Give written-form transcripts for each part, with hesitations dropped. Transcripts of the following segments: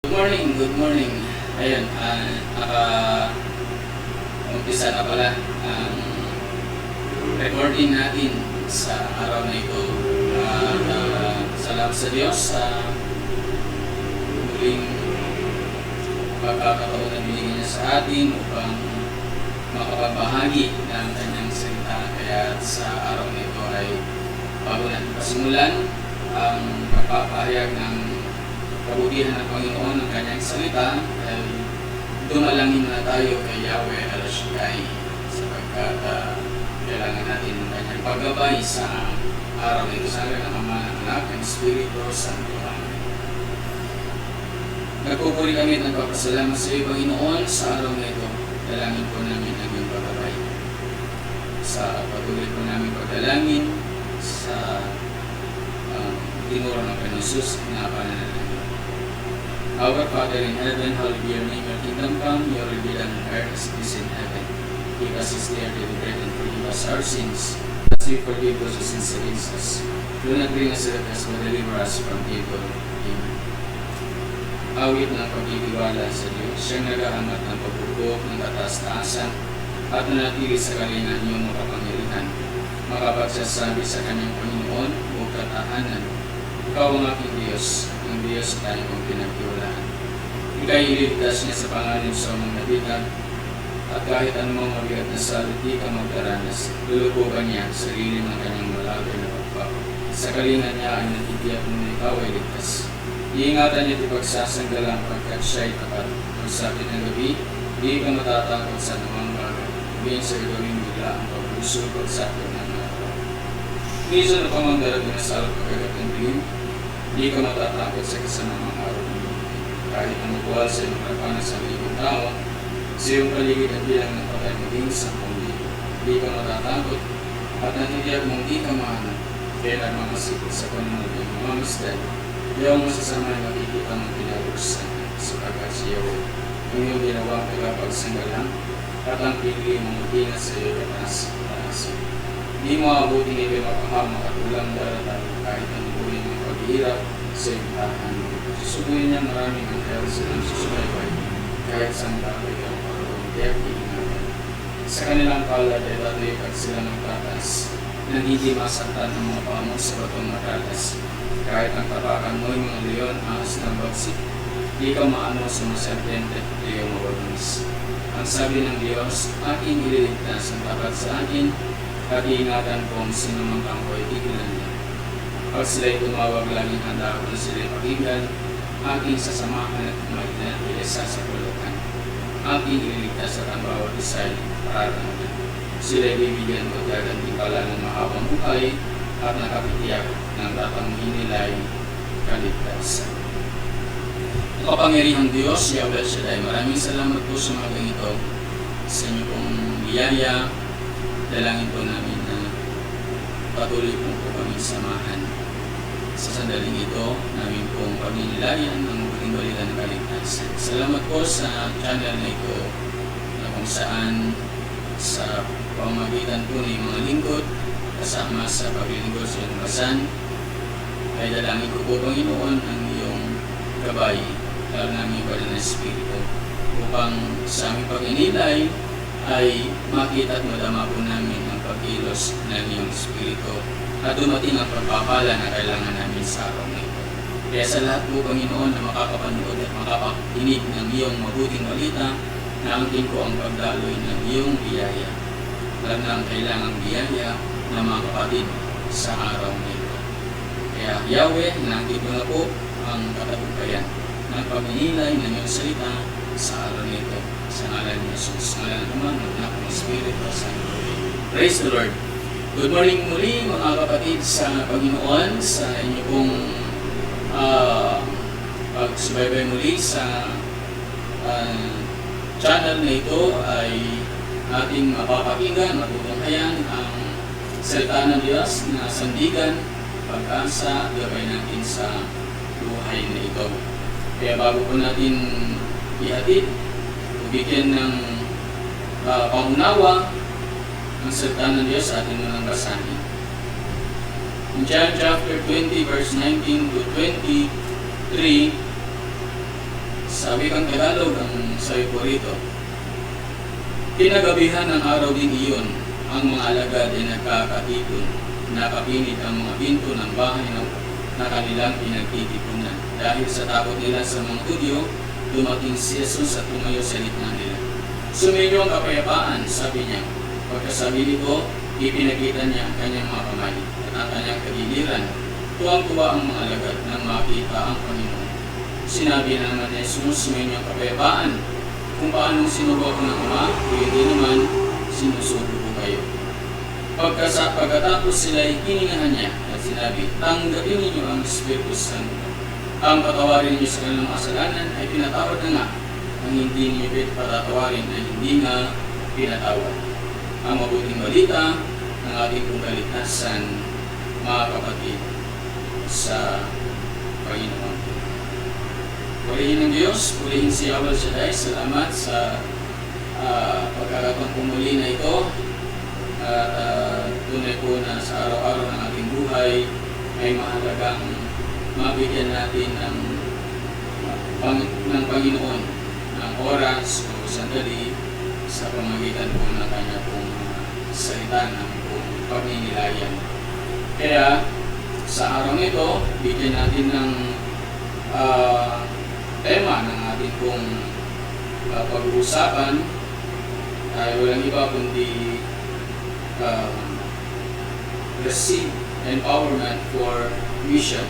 Good morning. Ayan, umpisa na pala ang recording natin sa araw na ito. Salamat sa Diyos sa muling pagkakataon na binigyan niya sa atin upang makapagbahagi ng kanyang salita. Kaya sa araw na ito ay bago natin pasimulan ang pagpapahayag ng kabutihan ng Panginoon ng kanyang salita, ay dumalangin na tayo kay Yahweh El-Shaddai sapagkat kailangan natin ng kanyang paggabay sa araw na ito sa ng Ama, ng Anak, ng Espiritu Santo. Amen. Nagpupuri kami at nagpapasalamat sa iyo, Panginoon, sa araw na ito. Dalangin po namin ang iyong paggabay. Sa patuloy po namin pagdalangin sa tinuro ng Panginoon, pinapanalangin. Our Father in heaven, hallowed be your name, your kingdom come, your will be done on earth as it is in heaven. Give us this day our daily bread and forgive us our sins, as we forgive those who sin against us. Do not bring us to the test, but deliver us from evil. Amen. Awit ng pagkikibala sa Diyos, siyang nagahangat ng pagbubok ng kataas-taasan at nanatili sa kalingan niyong makapangyarihan. Makapagsasabi sa kanyang Panginoon o katahanan, ikaw ang aking Diyos, ang Diyos tayo kong pinagtiwalaan. Ika'y ililigtas niya sa pangalan sa mga nabigat, at kahit anumang mabigat na salot, di ka magdaranas. Lulubugan niya ang sarili ng kanyang malagay na pagpapa. Sa kalingan niya ay natitiyak na ikaw ay ligtas. Iingatan niya at ipagsasanggalang pagkat siya'y tapat. Magsapit ng gabi, di ka matatakot sa anumang bagay. Ngayon sa gagawin bigla ang pagpuso, pagsapit ng araw. Minsan na pamangdarag na salot pagkagat ng dilim, di ka matatakot sa kasamang araw ng mundo. Kahit ang magbuhal sa iyong harapanan sa libong tao, sa iyong paligid at bilang ng patay maging 10,000. Di ka matatakot at natitiyak mong di ka mahanap. Kailan mamasikot sa panunod ng mamamasdan, iyong masasama ay makikita mong pinarusan sapagkat siya ang iyong ginawang tagapagsanggalang at ang pinili mong mag-ingat sa iyo kataas. Di mo abutin ito'y makahamak at ulang daratan kahit ang buhay ng paghihirap sa iyong tahan. Susubuhin niya maraming anghel silang susubaybay kahit saan bagay ang paroon, tiyak iingatan. Sa kanilang palad ay tatayikat sila ng tatas na hindi masaktan ng mga pamo sa batong matalas. Kahit ang tapakan mo yung mga leon, ahas ng bagsik, di ka maano sa mga serpente, di ka mabagnis. Ang sabi ng Diyos, aking ililigtas ang tapat sa akin, at iingatan kung sino mang kampoy tigilan niya. Pag sila'y tumawag, laging handa ako na sila'y pakinggan, aking sasamahan at maitinatil sa sapulutan. Aking ililigtas at ang bawat isa'y pararamdaman. Sila'y bibigyan ko gagantimpala ng mahabang buhay at nakapitiyak ng tatangin nila'y kaligtasan. Kapangyarihang Diyos, Yahweh El-Shaddai, maraming salamat po sa mga ganito sa inyo pong biyaya. Dalangin po namin na patuloy po kami samahan sa sandaling ito, namin pong paminilayan ang muling balita ng kaligtasan. Salamat po sa channel na ito na kung saan sa pamamagitan po ng mga lingkod kasama sa paglilingkod sa iyong basan ay dalangin ko po, Panginoon, ang iyong gabay lalo namin ba ng Espiritu upang sa aming pag-inilay ay makita at madama po namin ang pagkilos ng iyong Espiritu at dumating ang pagpapala na kailangan namin sa araw na ito. Kaya sa lahat po, Panginoon, na makakapanood at makapakinig ng iyong mabuting balita, naangkin ko ang pagdaloy ng iyong biyaya. Alam na ang kailangang biyaya ng mga kapatid sa araw na ito. Kaya Yahweh, naangkin ko na po ang katagumpayan ng pagninilay ng iyong salita sa araw na ito. Sa ngalan ni Jesus, ngalan ng Ama, ng Anak, ng Espiritu Santo. Praise the Lord. Good morning muli mga kapatid sa Panginoon, sa inyo pong pagsubaybay muli sa channel na ito ay ating mapapakinggan, matutunghayan ang salita ng Diyos na sandigan, pag-asa, gabay natin sa buhay na ito. Kaya bago po natin ihatid, bigyan ng pangunawa ang salita ng Diyos sa ating munang basahin. In John chapter 20 verse 19 to 23, Sa wikang Tagalog, ang sabi po rito, kinagabihan ng araw din iyon, ang mga alagad ay nagkakatipon, nakapinig ang mga pinto ng bahay na kanilang pinagtitipunan. Dahil sa takot nila sa mga Hudyo, dumating si Jesus at tumayo sa gitna nila. Sumainyo ang kapayapaan, sabi niya. Pagkasabi nito, ipinakita niya ang kanyang mga kamay at ang kanyang kagiliran. Tuwang-tuwa ang mga alagad nang makita ang Panginoon. Sinabi na naman ni Jesus, sumainyo ang kapayapaan. Kung paanong sinugo ako ng Ama, hindi naman sinusugo ko kayo. Pagkatapos sila ay hiningahan niya at sinabi, tanggapin ninyo ang Espiritu Santo. Ang patawarin niyo sa kanilang kasalanan ay pinatawad na nga. Ang hindi niyo patatawarin ay hindi nga pinatawad. Ang mabuting balita ng ating pong kaligtasan, mga kapatid, sa Panginoon. Purihin ng Diyos, purihin si Yahweh Shaddai. Salamat sa pagkakataong pumuli na ito. At tunay po na sa araw-araw ng ating buhay ay mahalagang mabigyan natin ng Panginoon ng oras o sandali sa pamagitan po ng kanya pong salita ng pong pagninilayan. Kaya sa araw nito, bigyan natin ng tema ng ating pong pag-uusapan ay walang iba kundi receive empowerment for mission.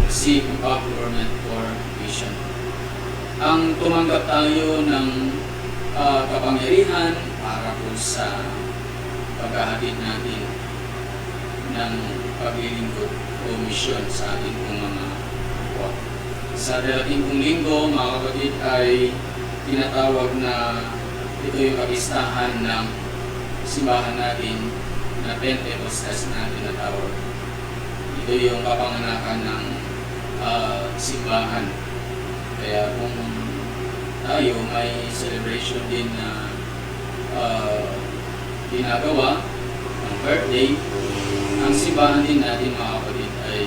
Receive empowerment for mission. Ang tumanggap tayo ng kapangyarihan para po sa paghahatid natin ng paglilingkod o mission sa ating pong mga kapwa. Sa darating pong linggo, mga kapatid, ay tinatawag na ito yung kapistahan ng simbahan natin na Pentecostes na tinatawag. Ito yung kapanganakan ng simbahan. Kaya kung tayo may celebration din na ginagawa ng birthday, ang simbahan din natin, mga kapatid, ay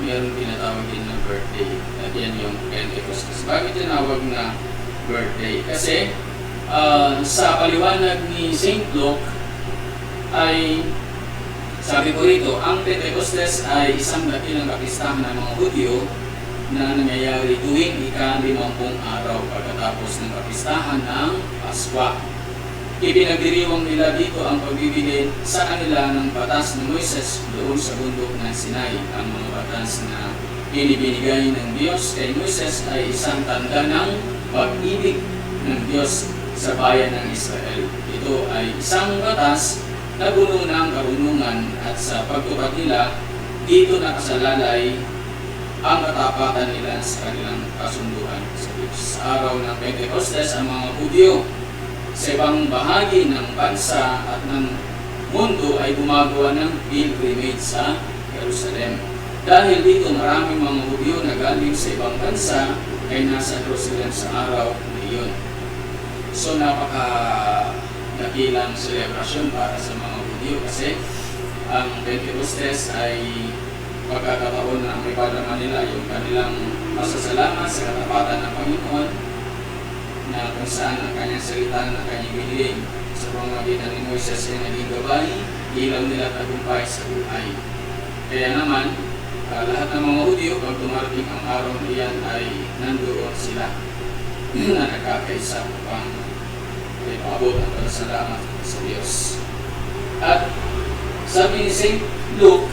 mayroong tinatawag din na birthday. At yan yung Pentecostes. Bakit tinawag na birthday? Kasi sa paliwanag ni St. Luke ay sabi ko rito, ang Pentecostes ay isang dakilang kapistahan ng mga Hudyo na nangyayari tuwing ika-50 araw pagkatapos ng kapistahan ng Paskwa. Ipinagdiriwang nila dito ang pagbibigay sa kanila ng batas ni Moises doon sa bundok ng Sinai. Ang mga batas na binibigay ng Diyos kay Moises ay isang tanda ng pag-ibig ng Diyos sa bayan ng Israel. Ito ay isang batas na puno ng karunungan at sa pagtupad nila, dito nakasalalay ang katapatan nila sa kanilang kasunduan sa Diyos. Sa araw ng Pentecostes, ang mga Hudyo sa ibang bahagi ng bansa at ng mundo ay gumagawa ng pilgrimage sa Jerusalem. Dahil dito maraming mga Hudyo na galing sa ibang bansa ay nasa Jerusalem sa araw na iyon. So napaka-dakilang celebration para sa mga Hudyo kasi ang Pentecostes ay pagkakataon na may padama nila yung kanilang pasasalamat sa katapatan ng Panginoon na kung saan ang kanyang salita na kanyang binigay sa pamamagitan ni Moises ay naging gabay, ilaw nila tagumpay sa buhay. Kaya naman, lahat ng mga Hudyo, pag dumarating ang araw na iyan ay nandoon sila na nagkakaisa upang ipaabot ang pasasalamat sa Diyos. At sabi ni St. Luke,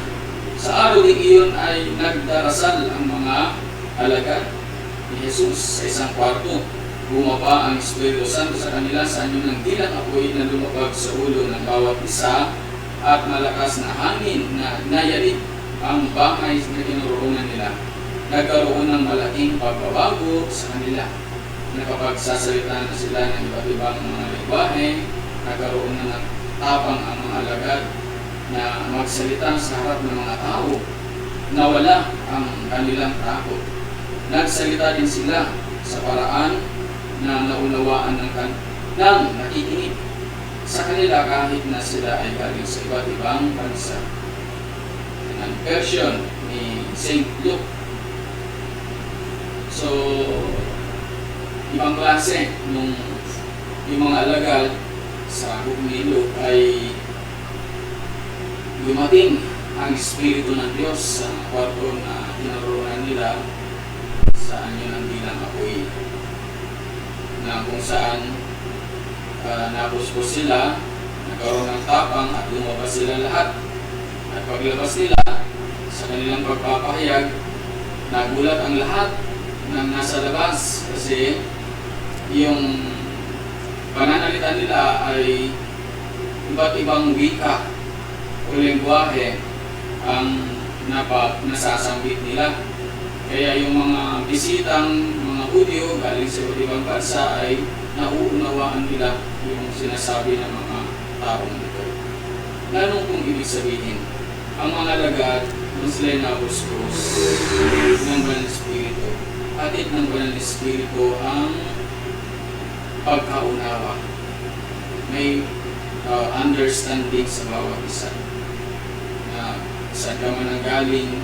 sa araw din iyon ay nagdarasal ang mga alagad ni Jesus sa isang kwarto. Bumaba ang Espiritu Santo sa kanila sa anyo ng dilang apoy na lumabag sa ulo ng bawat isa at malakas na hangin na nayalit ang bahay na kinuroonan nila. Nagkaroon ng malaking pagbabago sa kanila. Nakapagsasalita na sila ng iba't ibang mga lingwahe, nagkaroon na ng tapang ang mga alagad na magsalita sa harap ng mga tao. Nawala ang kanilang takot. Nagsalita din sila sa paraan na naunawaan ng nakikinig sa kanila kahit na sila ay galing sa iba't ibang bansa. Ang version ni St. Luke. So, ibang klase nung yung mga alagad sa Nilo ay dumating ang Espiritu ng Diyos sa kwarto na tinarunan nila sa anyo ng bilang apoy, na kung saan napuspos sila, nagkaroon ng tapang at lumabas sila lahat. At paglabas nila sa kanilang pagpapahayag, nagulat ang lahat ng nasa labas kasi yung pananalita nila ay iba't ibang wika o lengguwahe ang nasasambit nila. Kaya yung mga bisitang mga Hudyo galing sa iba't ibang bansa ay nauunawaan nila yung sinasabi ng mga taong ito. Ganun kung ibig sabihin, ang mga alagad nung sila'y nabuspos ng Banal na Espiritu, atid ng Banal na Espiritu ang pagkaunawa. May understanding sa bawat isa na saan ka man ang galing,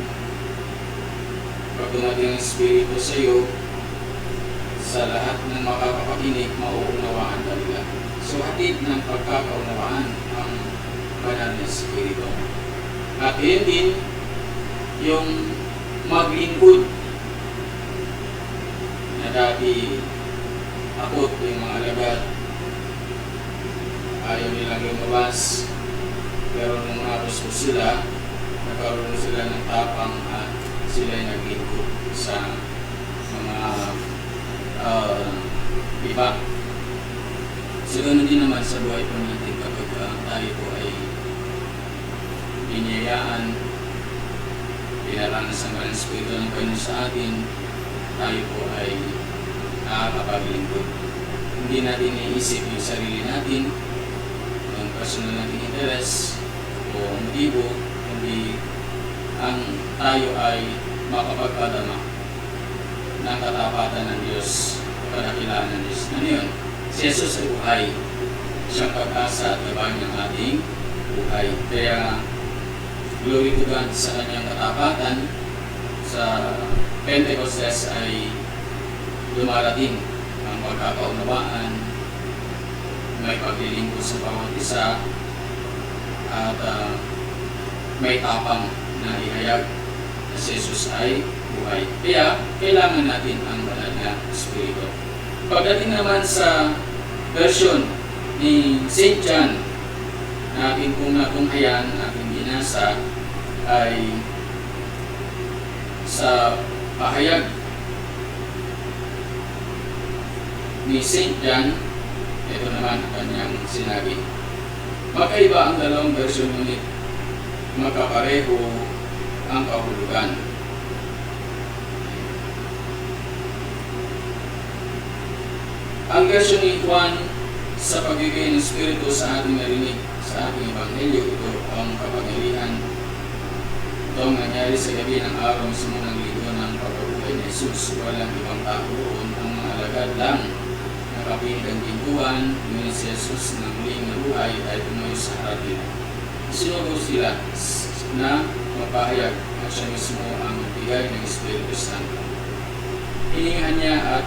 pag dumating ang Espiritu sa iyo, sa lahat ng makakapakinig, mauunawaan ka nila. So, hatid ng pagkakaunawaan ang Banal na Espiritu. At yun din, yung maglingkod na dati akot yung mga alagad, ayaw nilang lumabas, pero nung napuspos sila, nagkaroon sila ng tapang at sila ay naglingkod sa mga iba. So, ganun din naman sa buhay po natin kapag tayo po ay biniyayaan, pinaranas ang Banal na Espiritu ng Panginoon sa atin, tayo po ay nakakapaglingkod. Hindi natin iisip yung sarili natin, yung personal nating interes o motibo, hindi ang tayo ay makapagpadama ng katapatan ng Diyos, kadakilaan ng Diyos. Ano yun? Si Jesus ay buhay. Siyang pag-asa at gabay ng ating buhay. Kaya, glory to God sa kanyang katapatan. Sa Pentecostes ay dumarating ang pagkakaunawaan, may paglilingkod sa bawat isa, at may tapang na ihayag na si Jesus ay buhay. Kaya, kailangan natin ang Banal na Espiritu. Pagdating naman sa version ni St. John na ating pong natunghayan, ating binasa, ay sa pahayag ni St. John, ito naman ang kanyang sinabi. Magkaiba ang dalawang version, ngunit magkapareho ang kahulugan. Ang version ni Juan sa pagbibigay ng Espiritu sa ating narinig sa ating Ebanghelyo, ito ang kapangyarihan. Ito ang nangyari sa gabi ng araw sa munang linggo ng pagkabuhay ni Jesus. Walang ibang tao roon, ang mga alagad lang nakapindang gintuan, ngunit si Jesus na muling nabuhay ay tumayo sa harap nila. Sinugo sila na mapahayag at siya mismo ang magbigay ng Espiritu Santo. Hiningahan niya at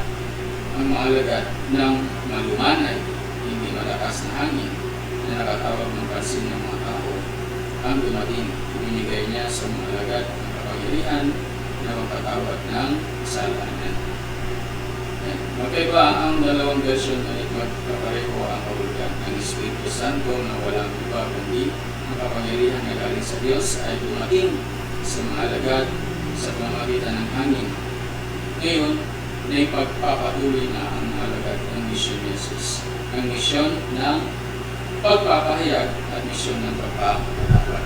ang mga alagad ng malumanay, hindi malakas na hangin na nakatawag ng pansin ng mga tao. Ang dumating, ibinigay niya sa mga alagad ng kapangyarihan na magpatawad ng kasalanan. Magkaiba ang dalawang version at magkapareho ang kahulugan. Ang Espiritu Santo na walang iba kundi ang kapangyarihan na galing sa Diyos ay dumating sa mga alagad sa pamamagitan ng hangin. Ngayon, na ipagpapatuloy na ang alagad ng misyon ni Jesus. Ang misyon ng pagpapahayag at misyon ng pagpapatawad.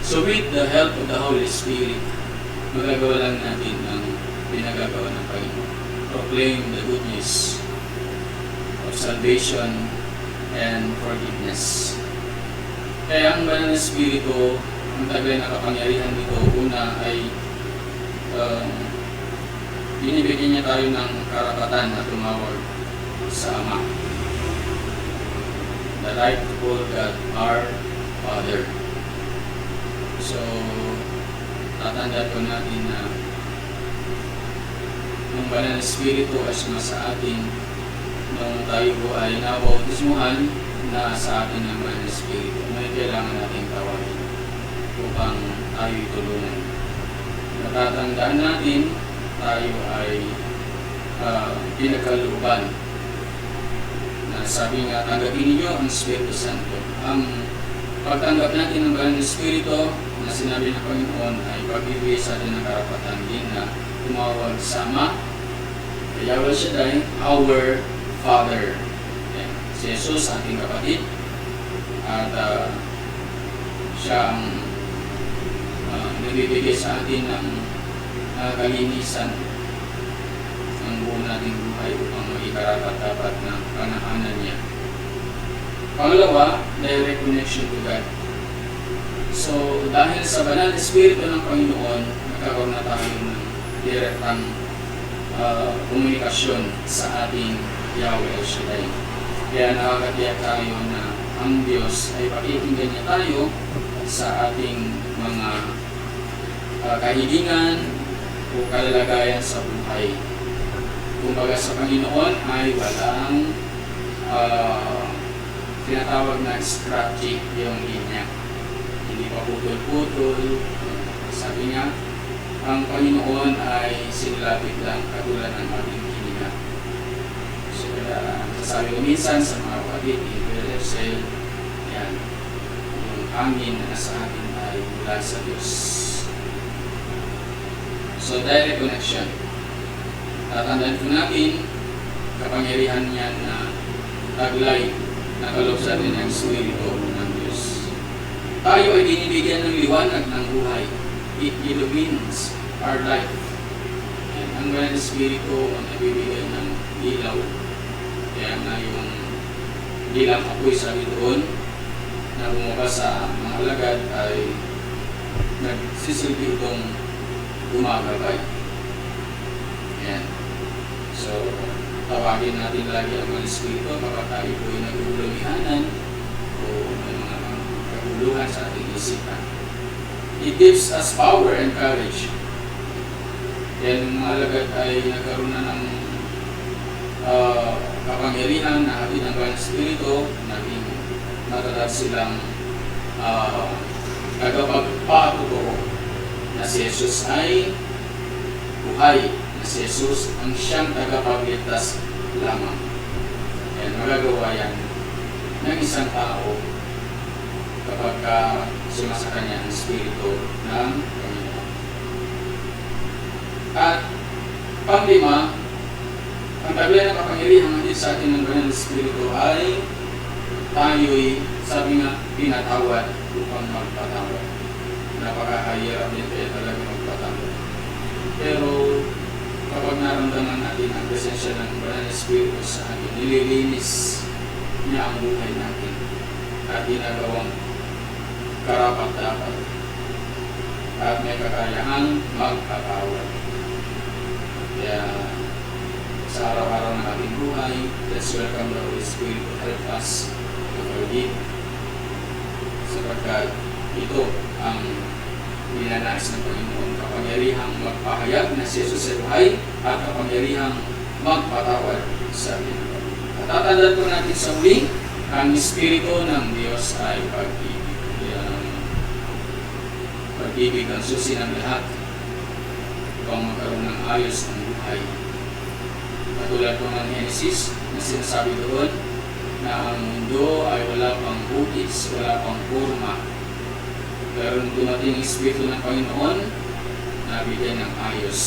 So with the help of the Holy Spirit, magagawa lang natin ang pinagagawa ng Panginoon. Proclaim the good news of salvation and forgiveness. Kaya ang Banal na Espiritu, ang taglay na kapangyarihan dito, una ay binibigyan niya tayo ng karapatan na tumawag sa Ama. The right to call God our Father. So, tatandaan ko natin na ng Banal na Espiritu ay sumasa atin nung tayo po ay nabautismuhan na sa atin ng Banal na Espiritu. May kailangan natin tawagin upang tayo tulungan. Natatandaan natin tayo ay pinagkalooban na sabi nga, tanggapin ninyo ang Espiritu Santo. Ang pagtanggap natin ng Banal na Espiritu na sinabi ng Panginoon ay pagbibigay sa atin ng karapatan din na tumawag sa Ama, Yahweh Shaddai, our Father. Ayan. Si Jesus, ating kapatid, at siya ang nagbibigay sa atin ng kalinisan ng buo nating buhay upang maging dapat na kanahanan niya. Pangalawa, direct connection to God. So, dahil sa Banal na Espiritu ng Panginoon, nagkaroon na tayo ng direktang komunikasyon sa ating Yahweh Shaddai. Kaya nakakatiyak tayo na ang Diyos ay pakikinggan niya tayo sa ating mga kahilingan o kalagayan sa buhay. Kumbaga sa Panginoon ay walang tinatawag na scratchy yung linya. Hindi pa putol-putol. Sabi niya, ang Panginoon ay sinulapit lang katulad ng ating hininga. So, sabi ko minsan sa mga kapatid, Excel, yan, yung hangin na nasa atin ay mula sa Diyos. So, direct connection. Tatandaan po natin, kapangyarihan niyan na taglay na kaloob sa atin ang Espiritu ng Diyos. Tayo ay dinibigyan ng liwanag ng buhay. It illumines our life. And ang Banal na Espiritu ang nabibigay ng ilaw. Kaya nga yung dilang apoy sabi doon na bumaba sa mga alagad ay nagsisilbi itong gumagabay. Yan. So, tawagin natin lagi ang Banal na Espiritu kapag tayo po ay nagulumihanan o may mga kaguluhan sa ating isipan. It gives us power and courage. Yan, mga alagad ay nagkaroon na ng kapangyarihan na hatid ng Banal na Espiritu, naging matatat silang tagapagpatotoo na si Jesus ay buhay, na si Jesus ang siyang tagapagligtas lamang. Yan, magagawa yan ng isang tao kapag sumasa kanya ang Espiritu ng Panginoon. At panglima, ang taglay ng kapangyarihan natin sa atin ng Banal na Espiritu ay tayo'y, sabi nga, pinatawad upang magpatawad. Napakahirap din kaya talaga magpatawad. Pero kapag naramdaman natin ang presensya ng Banal na Espiritu sa atin, nililinis niya ang buhay natin at ginagawang karapat-dapat at may kakayahang magpatawad. Kaya sa araw-araw ng ating buhay, let's welcome the Holy Spirit to help us to forgive. Sapagkat ito ang ninanais ng Panginoon, kapangyarihang magpahayag na si Jesus ay buhay at kapangyarihang magpatawad sa atin. At tatandaan po natin sa huli, ang Espiritu ng Diyos ay pag-ibig. Pag-ibig ang susi ng lahat upang magkaroon ng ayos ng buhay. Katulad po ng Genesis na sinasabi doon na ang mundo ay wala pang butis, wala pang forma. Pero nung dumating ang Espiritu ng Panginoon, nabigyan ng ayos,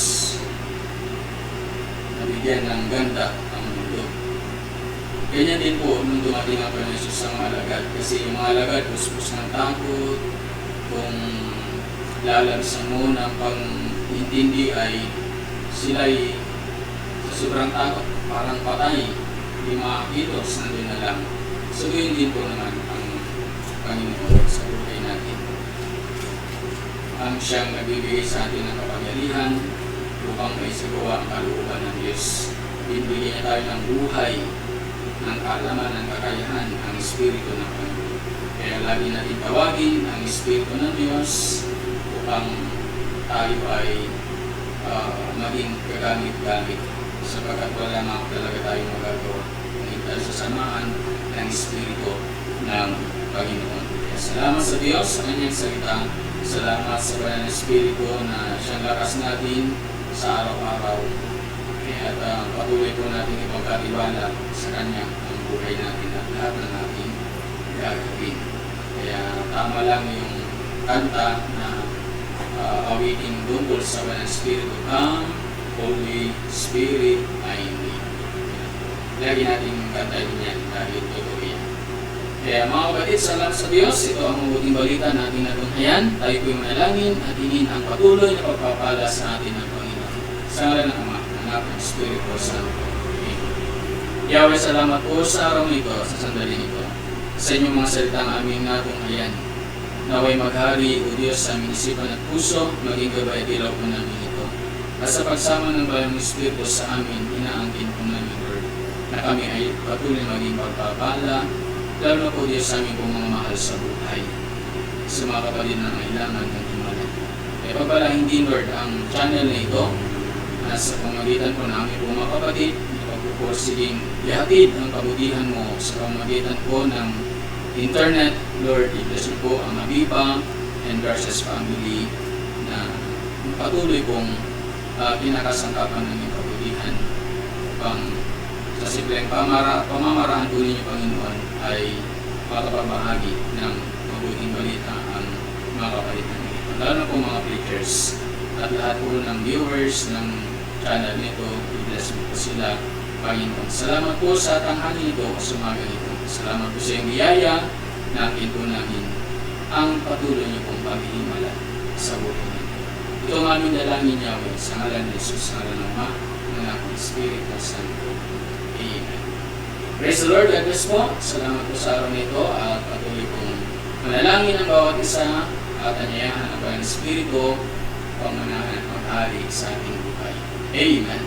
nabigyan ng ganda ang mundo. Ganyan din po nung dumating ang Panginoon Jesus sa mga alagad. Kasi yung mga alagad, puspos ng takot, kung lalabsan mo ng pang-intindi ay sila'y sobrang takot, parang patay, hindi makakilos, nandun na lang. So, yun din po naman ang Panginoon sa buhay natin. Ang siyang nagbibigay sa atin ng kapangyarihan upang may sagawa ang kalooban ng Diyos. Bibigyan niya tayo ng buhay, ng kaalaman, ng kakayahan, ang Espiritu ng Panginoon. Kaya lagi natin tawagin ang Espiritu ng Diyos upang tayo ay maging kagamit-gamit sapagkat wala naman talaga tayong magagawa kung dahil sa samahan ng Espiritu ng Panginoon. Kaya salamat sa Diyos sa kanyang salita. Salamat sa Banal na Espiritu na siyang lakas natin sa araw-araw. Kaya patuloy po natin ipagkatiwala sa Kanya ang buhay natin at lahat ng ating gagawin. Kaya tama lang yung kanta na awiting tungkol sa Banal na Espiritu. Come, Holy Spirit, I need. Lagi natin kantahin yan dahil totoo yan. Kaya mga kapatid, salamat sa Diyos. Ito ang mabuting balita na ating natunghayan. Tayo po'y manalangin at hingin ang patuloy na pagpapala sa atin ng Panginoon. Sa ngalan ng Ama, ng Anak, ng Espiritu Santo. Amen. Yahweh, salamat po sa araw nito, sa sandaling ito. Sa inyong mga salitang aming natunghayan. Naway maghari, O Diyos, sa aming isipan at puso, maging gabay at ilaw po namin ito. At sa pagsama ng Banal na Espiritu sa amin, inaangkin po namin, Lord, na kami ay patuloy maging pagpapala, lalo na po Diyos sa aming pong mga mahal sa buhay, sa mga kapatid na kailangan ng himala. Kaya pagpalahin din, Lord, ang channel na ito, na sa pamagitan po na aming pong mga kapatid, na pagpupursiging ihatid ang kabutihan mo sa pamagitan po ng internet. Lord, i-bless niyo po ang Aviva and Garces family na patuloy pong kinakasangkapan ng iyong kabutihan upang sa simpleng pamamaraan po ninyo, Panginoon, ay makapamahagi ng mabuting balita ang mga kapatid namin. Lalo na po mga preachers at lahat po ng viewers ng channel nito, i-bless mo po sila, Panginoon. Salamat po sa tanghali nito o sa umaga nito. Salamat po sa iyong biyaya na akin po namin ang patuloy niyo pong paghihimala sa buhay nito. Ito ang aming dalangin, Yahweh, sa ngalan ni Jesus, sa ngalan ng Ama, ng Anak, ng Espiritu Santo. Amen. Praise the Lord, God bless po. Salamat po sa araw nito at patuloy pong manalangin ang bawat isa at anyayahan ang Banal na Espiritu pang manahan at maghari sa ating buhay. Amen.